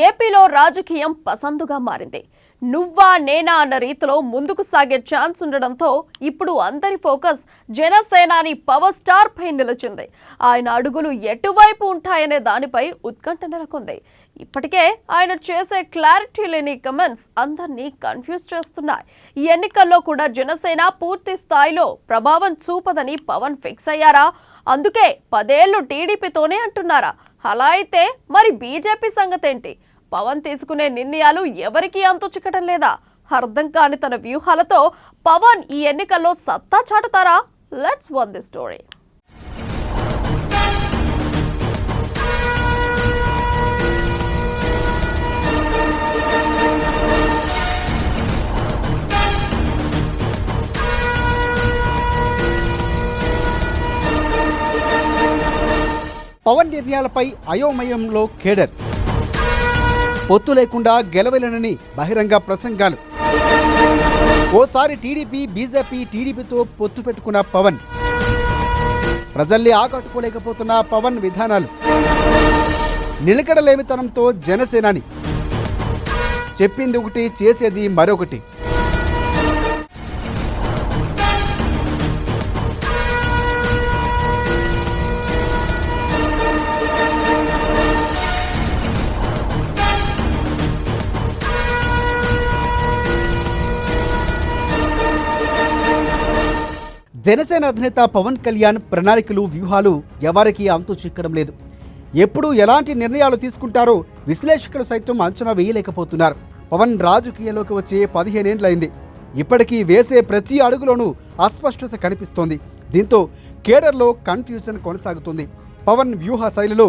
ఏపీలో రాజకీయం పసందుగా మారింది. నువ్వా నేనా అన్న రీతిలో ముందుకు సాగే ఛాన్స్ ఉండడంతో ఇప్పుడు అందరి ఫోకస్ జనసేనాని పవర్ స్టార్ పై నిలిచింది. ఆయన అడుగులు ఎటువైపు ఉంటాయనే దానిపై ఉత్కంఠ నెలకొంది. ఇప్పటికే ఆయన చేసే క్లారిటీ లేని కమెంట్స్ అందరినీ కన్ఫ్యూజ్ చేస్తున్నాయి. ఈ ఎన్నికల్లో కూడా జనసేన పూర్తి స్థాయిలో ప్రభావం చూపదని పవన్ ఫిక్స్ అయ్యారా? అందుకే 10 ఏళ్లు టీడీపీతోనే అంటున్నారా? అలా అయితే మరి బీజేపీ సంగతేంటి? పవన్ తీసుకునే నిర్ణయాలు ఎవరికీ అంతు చిక్కడం లేదా? అర్థం కాని తన వ్యూహాలతో పవన్ ఈ ఎన్నికల్లో సత్తా చాటుతారా? Let's watch the story. Pawan నిర్ణయాలపై అయోమయంలో కేడర్, పొత్తు లేకుండా గెలవలేనని బహిరంగ ప్రసంగాలు. ఓసారి టీడీపీ బీజేపీ టీడీపీతో పొత్తు పెట్టుకున్న పవన్, ప్రజల్ని ఆకట్టుకోలేకపోతున్న పవన్ విధానాలు, నిలకడలేమితనంతో జనసేనాని, చెప్పింది ఒకటి చేసేది మరొకటి. జనసేన అధినేత పవన్ కళ్యాణ్ ప్రణాళికలు వ్యూహాలు ఎవరికీ అంతు చిక్కడం లేదు. ఎప్పుడు ఎలాంటి నిర్ణయాలు తీసుకుంటారో విశ్లేషకులు సైతం అంచనా వేయలేకపోతున్నారు. పవన్ రాజకీయాల్లోకి వచ్చే 15 ఏళ్లైంది. ఇప్పటికీ వేసే ప్రతి అడుగులోనూ అస్పష్టత కనిపిస్తోంది. దీంతో కేడర్లో కన్ఫ్యూజన్ కొనసాగుతుంది. పవన్ వ్యూహ శైలిలో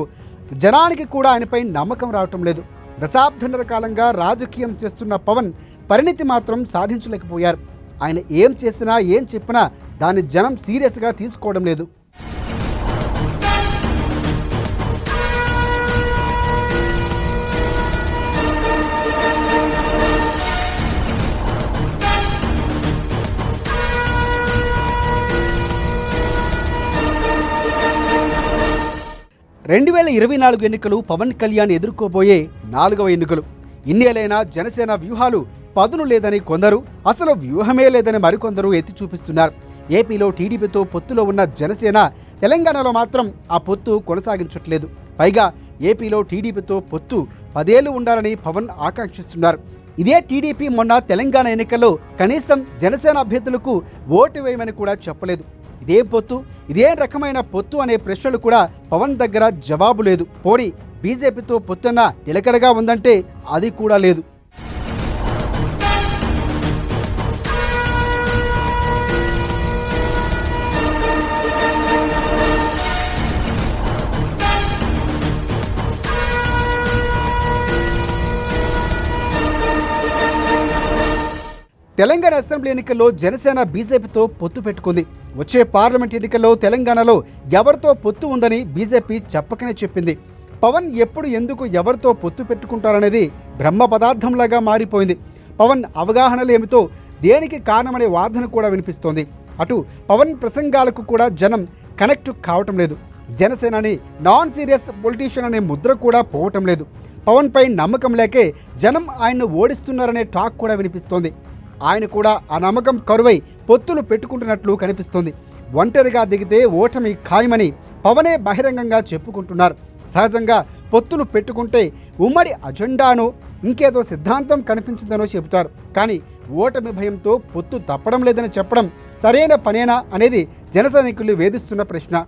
జనానికి కూడా ఆయనపై నమ్మకం రావటం లేదు. దశాబ్దన్నర కాలంగా రాజకీయం చేస్తున్న పవన్ పరిణితి మాత్రం సాధించలేకపోయారు. ఆయన ఏం చేసినా ఏం చెప్పినా దాన్ని జనం సీరియస్గా తీసుకోవడం లేదు. రెండు 2024 ఎన్నికలు పవన్ కళ్యాణ్ ఎదుర్కోబోయే 4వ ఎన్నికలు. ఇన్నేళ్ళైనా జనసేన వ్యూహాలు పదును లేదని కొందరు, అసలు వ్యూహమే లేదని మరికొందరు ఎత్తి చూపిస్తున్నారు. ఏపీలో టీడీపీతో పొత్తులో ఉన్న జనసేన తెలంగాణలో మాత్రం ఆ పొత్తు కొనసాగించట్లేదు. పైగా ఏపీలో టీడీపీతో పొత్తు 10 ఏళ్లు ఉండాలని పవన్ ఆకాంక్షిస్తున్నారు. ఇదే టీడీపీ మొన్న తెలంగాణ ఎన్నికల్లో కనీసం జనసేన అభ్యర్థులకు ఓటు వేయమని కూడా చెప్పలేదు. ఇదేం పొత్తు, ఇదేం రకమైన పొత్తు అనే ప్రశ్నలు కూడా పవన్ దగ్గర జవాబు లేదు. పోనీ బీజేపీతో పొత్తన్న నిలకడగా ఉందంటే అది కూడా లేదు. తెలంగాణ అసెంబ్లీ ఎన్నికల్లో జనసేన బీజేపీతో పొత్తు పెట్టుకుంది. వచ్చే పార్లమెంట్ ఎన్నికల్లో తెలంగాణలో ఎవరితో పొత్తు ఉందని బీజేపీ చెప్పకనే చెప్పింది. పవన్ ఎప్పుడు ఎందుకు ఎవరితో పొత్తు పెట్టుకుంటారనేది బ్రహ్మ పదార్థంలాగా మారిపోయింది. పవన్ అవగాహనలేమితో దేనికి కారణమనే వాదన కూడా వినిపిస్తోంది. అటు పవన్ ప్రసంగాలకు కూడా జనం కనెక్ట్ కావటం లేదు. జనసేనని నాన్ సీరియస్ పొలిటీషియన్ అనే ముద్ర కూడా పోవటం లేదు. పవన్పై నమ్మకం లేకే జనం ఆయన్ను ఓడిస్తున్నారనే టాక్ కూడా వినిపిస్తోంది. ఆయన కూడా ఆ నమ్మకం కరువై పొత్తులు పెట్టుకుంటున్నట్లు కనిపిస్తోంది. ఒంటరిగా దిగితే ఓటమి ఖాయమని పవనే బహిరంగంగా చెప్పుకుంటున్నారు. సహజంగా పొత్తులు పెట్టుకుంటే ఉమ్మడి అజెండానో ఇంకేదో సిద్ధాంతం కనిపించిందనో చెబుతారు. కానీ ఓటమి భయంతో పొత్తు తప్పడం లేదని చెప్పడం సరైన పనేనా అనేది జన సైనికులు వేధిస్తున్న ప్రశ్న.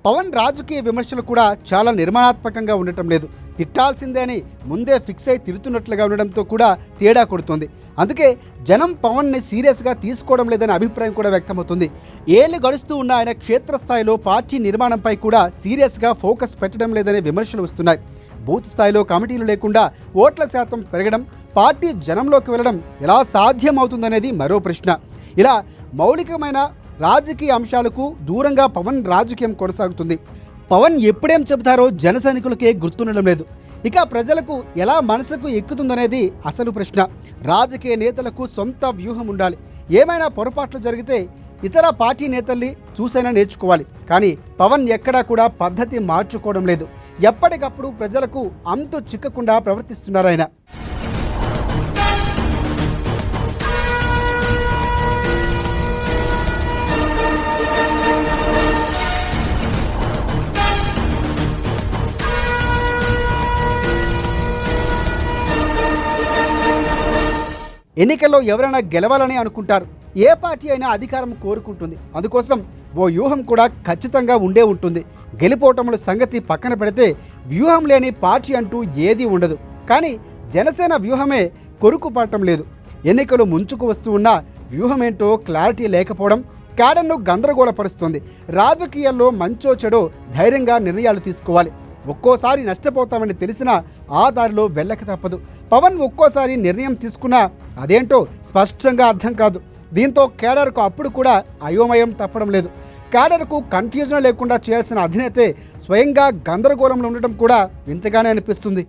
పవన్ రాజకీయ విమర్శలు కూడా చాలా నిర్మాణాత్మకంగా ఉండటం లేదు. తిట్టాల్సిందే అని ముందే ఫిక్స్ అయి తిడుతున్నట్లుగా ఉండడంతో కూడా తేడా కొడుతుంది. అందుకే జనం పవన్ని సీరియస్గా తీసుకోవడం లేదనే అభిప్రాయం కూడా వ్యక్తమవుతుంది. ఏళ్లు గడుస్తూ ఉన్న ఆయన క్షేత్రస్థాయిలో పార్టీ నిర్మాణంపై కూడా సీరియస్గా ఫోకస్ పెట్టడం లేదనే విమర్శలు వస్తున్నాయి. బూత్ స్థాయిలో కమిటీలు లేకుండా ఓట్ల శాతం పెరగడం, పార్టీ జనంలోకి వెళ్ళడం ఎలా సాధ్యమవుతుందనేది మరో ప్రశ్న. ఇలా మౌలికమైన రాజకీయ అంశాలకు దూరంగా పవన్ రాజకీయం కొనసాగుతుంది. పవన్ ఎప్పుడేం చెబుతారో జన సైనికులకే గుర్తుండడం లేదు. ఇక ప్రజలకు ఎలా మనసుకు ఎక్కుతుందనేది అసలు ప్రశ్న. రాజకీయ నేతలకు సొంత వ్యూహం ఉండాలి. ఏమైనా పొరపాట్లు జరిగితే ఇతర పార్టీ నేతల్ని చూసైనా నేర్చుకోవాలి. కానీ పవన్ ఎక్కడా కూడా పద్ధతి మార్చుకోవడం లేదు. ఎప్పటికప్పుడు ప్రజలకు అంతు చిక్కకుండా ప్రవర్తిస్తున్నారాయన. ఎన్నికల్లో ఎవరైనా గెలవాలని అనుకుంటారు. ఏ పార్టీ అయినా అధికారం కోరుకుంటుంది. అందుకోసం ఓ వ్యూహం కూడా ఖచ్చితంగా ఉండే ఉంటుంది. గెలిపోవటముల సంగతి పక్కన పెడితే వ్యూహం లేని పార్టీ అంటూ ఏదీ ఉండదు. కానీ జనసేన వ్యూహమే కొరుకుపడటం లేదు. ఎన్నికలు ముంచుకు వస్తూ ఉన్నా వ్యూహమేంటో క్లారిటీ లేకపోవడం క్యాడర్ను గందరగోళపరుస్తుంది. రాజకీయాల్లో మంచో చెడో ధైర్యంగా నిర్ణయాలు తీసుకోవాలి. ఒక్కోసారి నష్టపోతామని తెలిసినా ఆ దారిలో వెళ్ళక తప్పదు. పవన్ ఒక్కోసారి నిర్ణయం తీసుకున్నా అదేంటో స్పష్టంగా అర్థం కాదు. దీంతో కేడర్కు అప్పుడు కూడా అయోమయం తప్పడం లేదు. కేడర్కు కన్ఫ్యూజన్ లేకుండా చేయాల్సిన అధినేతే స్వయంగా గందరగోళంలో ఉండటం కూడా వింతగానే అనిపిస్తుంది.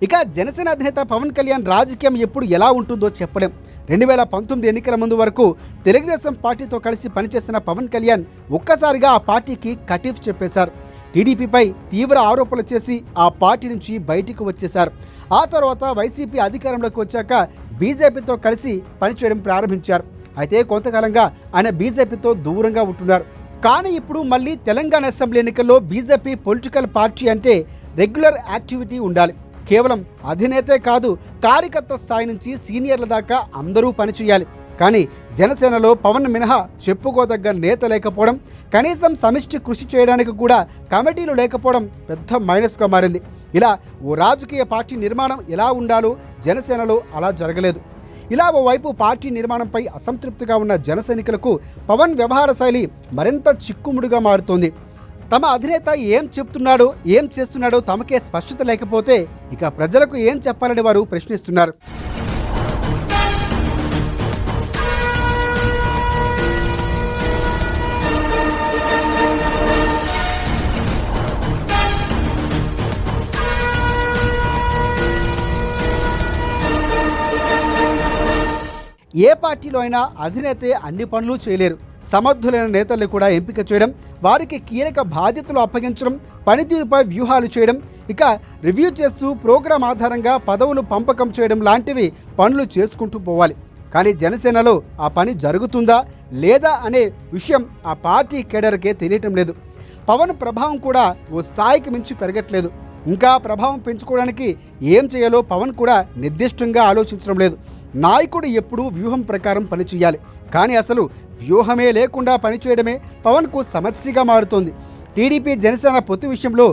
ఇక జనసేన అధినేత పవన్ కళ్యాణ్ రాజకీయం ఎప్పుడు ఎలా ఉంటుందో చెప్పలేం. 2019 ఎన్నికల ముందు వరకు తెలుగుదేశం పార్టీతో కలిసి పనిచేసిన పవన్ కళ్యాణ్ ఒక్కసారిగా ఆ పార్టీకి కటీఫ్ చెప్పేశారు. టీడీపీపై తీవ్ర ఆరోపణలు చేసి ఆ పార్టీ నుంచి బయటికి వచ్చేశారు. ఆ తర్వాత వైసీపీ అధికారంలోకి వచ్చాక బీజేపీతో కలిసి పనిచేయడం ప్రారంభించారు. అయితే కొంతకాలంగా ఆయన బీజేపీతో దూరంగా ఉంటున్నారు. కానీ ఇప్పుడు మళ్ళీ తెలంగాణ అసెంబ్లీ ఎన్నికల్లో బీజేపీ పొలిటికల్ పార్టీ అంటే రెగ్యులర్ యాక్టివిటీ ఉండాలి. కేవలం అధినేతే కాదు, కార్యకర్త స్థాయి నుంచి సీనియర్ల దాకా అందరూ పనిచేయాలి. కానీ జనసేనలో పవన్ మినహా చెప్పుకోదగ్గ నేత లేకపోవడం, కనీసం సమిష్టి కృషి చేయడానికి కూడా కమిటీలు లేకపోవడం పెద్ద మైనస్గా మారింది. ఇలా ఓ రాజకీయ పార్టీ నిర్మాణం ఎలా ఉండాలో జనసేనలో అలా జరగలేదు. ఇలా ఓవైపు పార్టీ నిర్మాణంపై అసంతృప్తిగా ఉన్న జన సైనికులకు పవన్ వ్యవహార శైలి మరింత చిక్కుముడిగా మారుతోంది. తమ అధినేత ఏం చెప్తున్నాడో ఏం చేస్తున్నాడో తమకే స్పష్టత లేకపోతే ఇక ప్రజలకు ఏం చెప్పాలని వారు ప్రశ్నిస్తున్నారు. ఏ పార్టీలో అయినా అధినేతే అన్ని పనులు చేయలేరు. సమర్థులైన నేతల్ని కూడా ఎంపిక చేయడం, వారికి కీలక బాధ్యతలు అప్పగించడం, పనితీరుపై వ్యూహాలు చేయడం, ఇక రివ్యూ చేస్తూ ప్రోగ్రాం ఆధారంగా పదవులు పంపకం చేయడం లాంటివి పనులు చేసుకుంటూ పోవాలి. కానీ జనసేనలో ఆ పని జరుగుతుందా లేదా అనే విషయం ఆ పార్టీ కేడర్కే తెలియటం లేదు. పవన్ ప్రభావం కూడా ఓ స్థాయికి మించి పెరగట్లేదు. ఇంకా ప్రభావం పెంచుకోవడానికి ఏం చేయాలో పవన్ కూడా నిర్దిష్టంగా ఆలోచించడం లేదు. నాయకుడు ఎప్పుడూ వ్యూహం ప్రకారం పనిచేయాలి. కానీ అసలు వ్యూహమే లేకుండా పనిచేయడమే పవన్కు సమస్యగా మారుతోంది. టీడీపీ జనసేన పొత్తు విషయంలో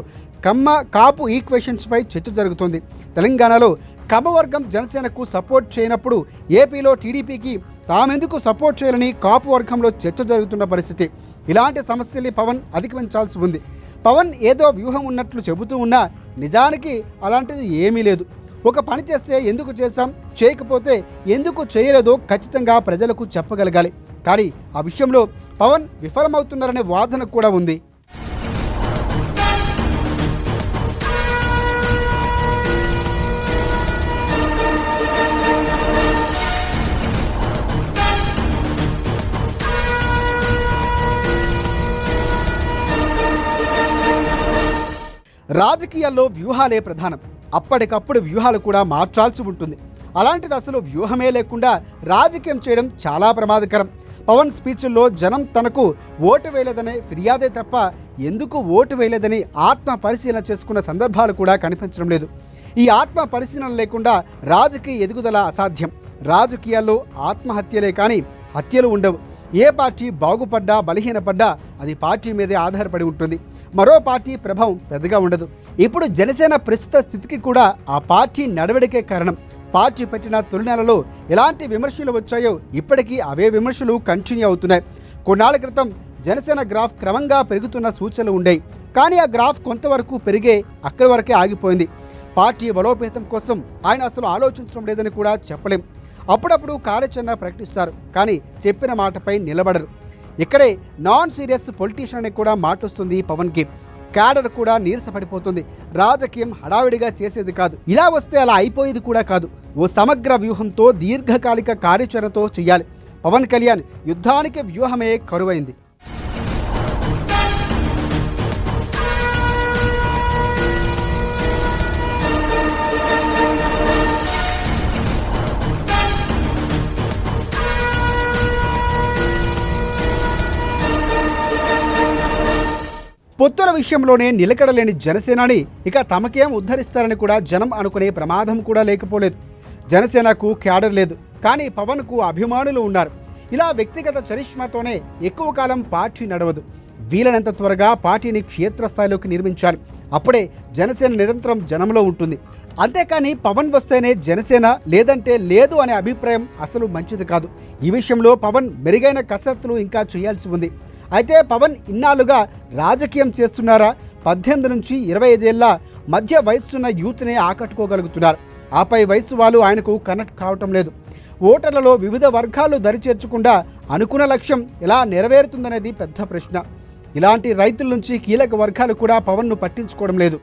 కమ్మ కాపు ఈక్వేషన్స్పై చర్చ జరుగుతోంది. తెలంగాణలో కమ్మవర్గం జనసేనకు సపోర్ట్ చేయనప్పుడు ఏపీలో టీడీపీకి తామెందుకు సపోర్ట్ చేయాలని కాపు వర్గంలో చర్చ జరుగుతున్న పరిస్థితి. ఇలాంటి సమస్యల్ని పవన్ అధిగమించాల్సి ఉంది. పవన్ ఏదో వ్యూహం ఉన్నట్లు చెబుతూ ఉన్నా నిజానికి అలాంటిది ఏమీ లేదు. ఒక పని చేస్తే ఎందుకు చేశాం, చేయకపోతే ఎందుకు చేయలేదో ఖచ్చితంగా ప్రజలకు చెప్పగలగాలి. కానీ ఆ విషయంలో పవన్ విఫలమవుతున్నారనే వాదన కూడా ఉంది. రాజకీయాల్లో వ్యూహాలే ప్రధానం. అప్పటికప్పుడు వ్యూహాలు కూడా మార్చాల్సి ఉంటుంది. అలాంటిది అసలు వ్యూహమే లేకుండా రాజకీయం చేయడం చాలా ప్రమాదకరం. పవన్ స్పీచ్ల్లో జనం తనకు ఓటు వేయలేదనే ఫిర్యాదే తప్ప ఎందుకు ఓటు వేయలేదని ఆత్మ పరిశీలన చేసుకున్న సందర్భాలు కూడా కనిపించడం లేదు. ఈ ఆత్మ పరిశీలన లేకుండా రాజకీయ ఎదుగుదల అసాధ్యం. రాజకీయాల్లో ఆత్మహత్యలే కానీ హత్యలు ఉండవు. ఏ పార్టీ బాగుపడ్డా బలహీనపడ్డా అది పార్టీ మీదే ఆధారపడి ఉంటుంది. మరో పార్టీ ప్రభావం పెద్దగా ఉండదు. ఇప్పుడు జనసేన ప్రస్తుత స్థితికి కూడా ఆ పార్టీ నడవడికే కారణం. పార్టీ పెట్టిన తొలి నెలలో ఎలాంటి విమర్శలు వచ్చాయో ఇప్పటికీ అవే విమర్శలు కంటిన్యూ అవుతున్నాయి. కొన్నాళ్ల క్రితం జనసేన గ్రాఫ్ క్రమంగా పెరుగుతున్న సూచనలు ఉండేవి. కానీ ఆ గ్రాఫ్ కొంతవరకు పెరిగే అక్కడి వరకే ఆగిపోయింది. పార్టీ బలోపేతం కోసం ఆయన అసలు ఆలోచించడం లేదని కూడా చెప్పలేం. అప్పుడప్పుడు కార్యాచరణ ప్రకటిస్తారు, కానీ చెప్పిన మాటపై నిలబడరు. ఇక్కడే నాన్ సీరియస్ పొలిటీషియన్ అని కూడా మాటొస్తుంది పవన్కి. క్యాడర్ కూడా నీరసపడిపోతుంది. రాజకీయం హడావిడిగా చేసేది కాదు, ఇలా వస్తే అలా అయిపోయేది కూడా కాదు. ఓ సమగ్ర వ్యూహంతో దీర్ఘకాలిక కార్యాచరణతో చేయాలి. పవన్ కళ్యాణ్ యుద్ధానికి వ్యూహమే కరువైంది. పొత్తుల విషయంలోనే నిలకడలేని జనసేనాని ఇక తమకేం ఉద్ధరిస్తారని కూడా జనం అనుకునే ప్రమాదం కూడా లేకపోలేదు. జనసేనకు క్యాడర్ లేదు, కానీ పవన్కు అభిమానులు ఉన్నారు. ఇలా వ్యక్తిగత చరిష్మాతోనే ఎక్కువ కాలం పార్టీ నడవదు. వీలైనంత త్వరగా పార్టీని క్షేత్రస్థాయిలోకి నిర్మించాలి. అప్పుడే జనసేన నిరంతరం జనంలో ఉంటుంది. అంతేకాని పవన్ వస్తేనే జనసేన, లేదంటే లేదు అనే అభిప్రాయం అసలు మంచిది కాదు. ఈ విషయంలో పవన్ మెరుగైన కసరత్తులు ఇంకా చేయాల్సి ఉంది. అయితే పవన్ ఇన్నాళ్ళుగా రాజకీయం చేస్తున్నారా? 18 నుంచి 25 ఏళ్ల మధ్య వయస్సున్న యూత్నే ఆకట్టుకోగలుగుతున్నారు. ఆపై వయస్సు వాళ్ళు ఆయనకు కనెక్ట్ కావటం లేదు. ఓటర్లలో వివిధ వర్గాలు దరిచేర్చకుండా అనుకున్న లక్ష్యం ఎలా నెరవేరుతుందనేది పెద్ద ప్రశ్న. ఇలాంటి రైతుల నుంచి కీలక వర్గాలు కూడా పవన్ను పట్టించుకోవడం లేదు.